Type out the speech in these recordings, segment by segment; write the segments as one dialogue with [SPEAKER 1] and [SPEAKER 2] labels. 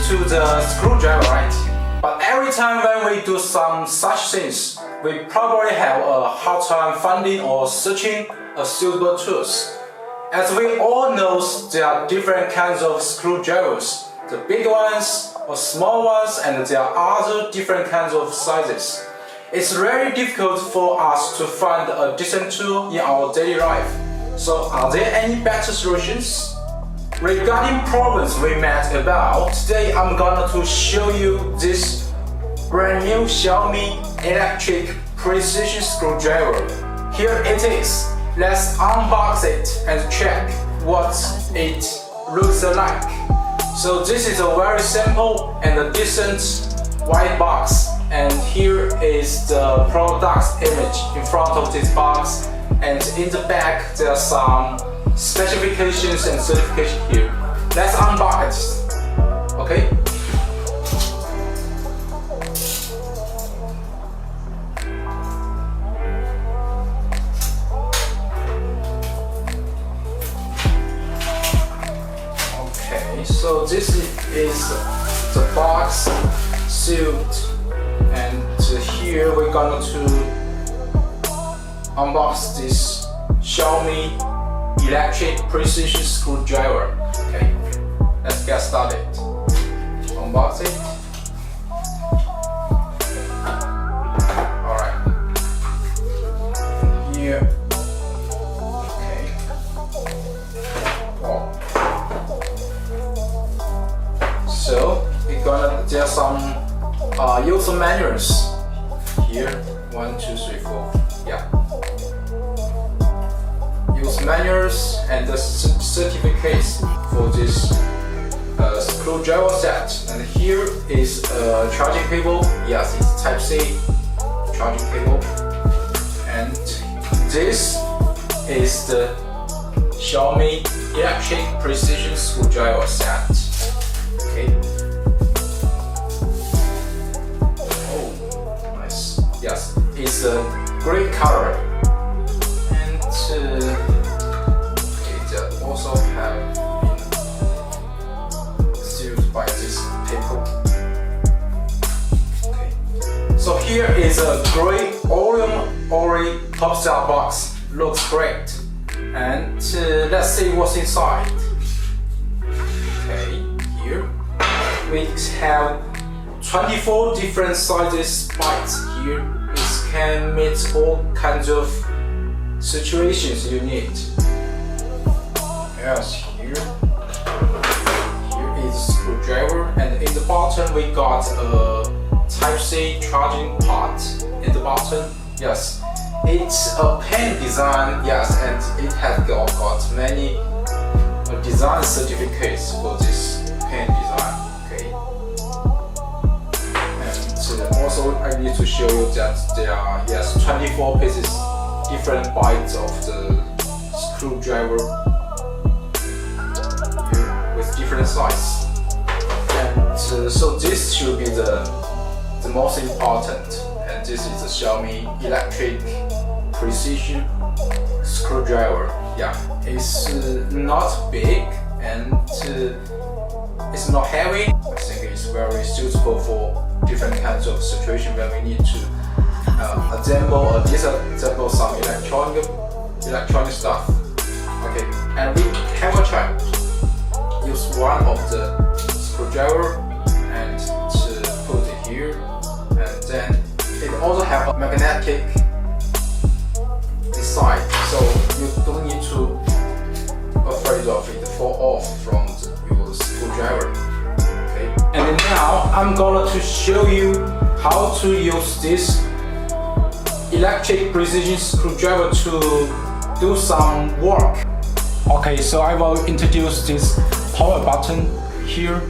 [SPEAKER 1] used to the screwdriver, right? But every time when we do some such things, we probably have a hard time finding or searching a suitable tools. As we all know, there are different kinds of screwdrivers, the big ones or small ones, and there are other different kinds of sizes. It's very difficult for us to find a decent tool in our daily life. So are there any better solutions? Regarding problems we met about, today I'm going to show you this brand new Xiaomi electric precision screwdriver. Here it is. Let's unbox it and check what it looks like. So this is a very simple and a decent white box, and here is the product image in front of this box, and in the back there are some specifications and certification here. Let's unbox it. Okay? So this is the box sealed, and here we're going to unbox this Xiaomi electric precision screwdriver. Okay, let's get started. Unbox it. Alright. Here. Okay. Oh. So there's some user manuals here. 1, 2, 3, 4. Yeah. User manuals and the certificates for this screwdriver set. And here is a charging cable. Yes, it's Type-C charging cable. And this is the Xiaomi electric precision screwdriver set. Okay. Oh, nice. Yes, it's a great color, and it also have been sealed by this paper. Okay. So here is a gray Ori top cell box. Looks great, and let's see what's inside. Okay, here. We have 24 different sizes bytes here. It can meet all kinds of situations you need. Yes, here is a screwdriver, and in the bottom we got a Type-C charging port in the bottom. Yes, it's a pen design. Yes, and it has got many design certificates for this pen design. Also, I need to show you that there are 24 pieces, different bytes of the screwdriver here with different size. And so this should be the most important. And this is the Xiaomi electric precision screwdriver. Yeah, it's not big and it's not heavy. I think it's very suitable for different kinds of situations where we need to assemble or disassemble some electronic stuff. Okay, and we have a try. Use one of the screwdriver and to put it here, and then it also have a magnetic inside, so you don't need to afraid of it fall off from your screwdriver. And now I'm going to show you how to use this electric precision screwdriver to do some work. Okay, so I will introduce this power button. Here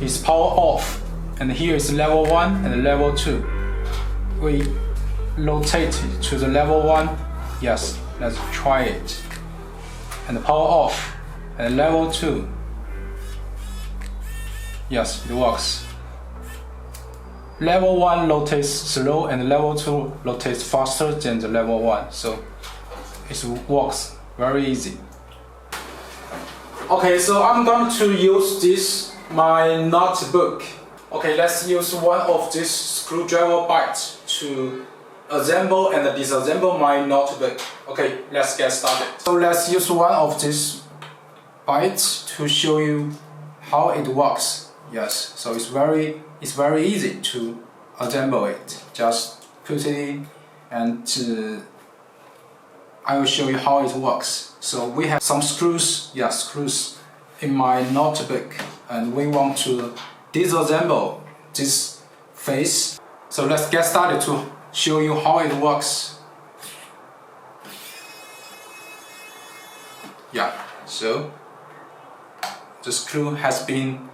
[SPEAKER 1] is power off, and here is level 1 and level 2. We rotate it to the level 1. Yes, let's try it. And power off, and level 2. Yes, it works. Level 1 rotates slow and level 2 rotates faster than the level 1, so it works very easy. Okay, so I'm going to use this my notebook. Okay, let's use one of these screwdriver bites to assemble and disassemble my notebook. Okay, let's get started. So let's use one of these bites to show you how it works. Yes, so it's very easy to assemble it. Just put it in and I will show you how it works. So we have some screws in my notebook, and we want to disassemble this face. So let's get started to show you how it works. Yeah, so the screw has been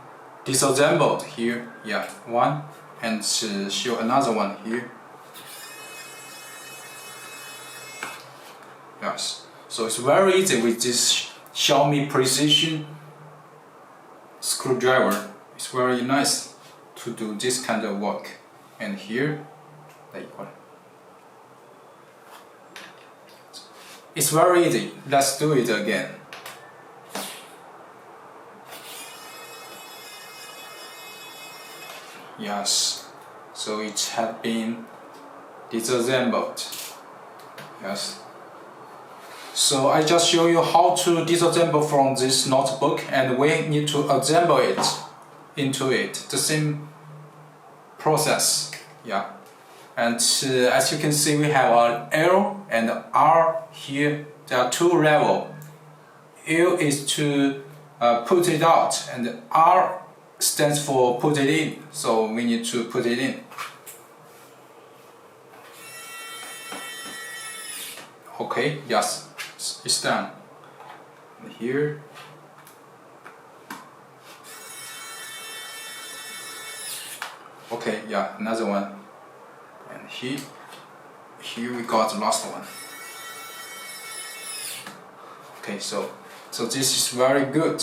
[SPEAKER 1] disassembled here. Yeah, one, and show another one here. Yes, so it's very easy with this Xiaomi precision screwdriver. It's very nice to do this kind of work. And here, it's very easy. Let's do it again. Yes, so it had been disassembled. Yes. So I just show you how to disassemble from this notebook, and we need to assemble it into it. The same process. Yeah. And as you can see, we have an L and R here. There are two levels. L is to put it out, and R stands for put it in. So we need to put it in. Okay, yes, it's done. And here. Okay, yeah, another one. And here we got the last one. Okay, so this is very good,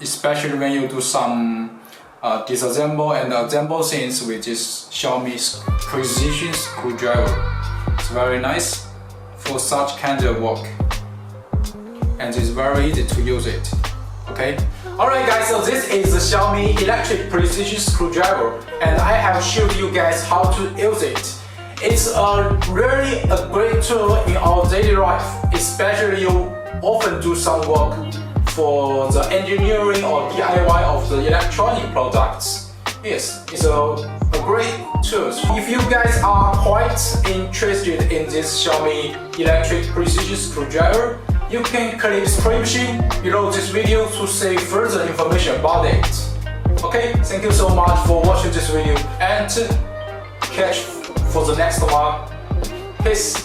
[SPEAKER 1] especially when you do some disassemble and assemble things with this Xiaomi precision screwdriver. It's very nice for such kind of work, and it's very easy to use it. Okay. Alright guys, so this is the Xiaomi electric precision screwdriver, and I have showed you guys how to use it. It's really a great tool in our daily life, especially you often do some work for the engineering or DIY of the electronic products. Yes, it's a great tool. If you guys are quite interested in this Xiaomi electric precision screwdriver, you can click description below this video to see further information about it. Okay, thank you so much for watching this video, and catch for the next one. Peace.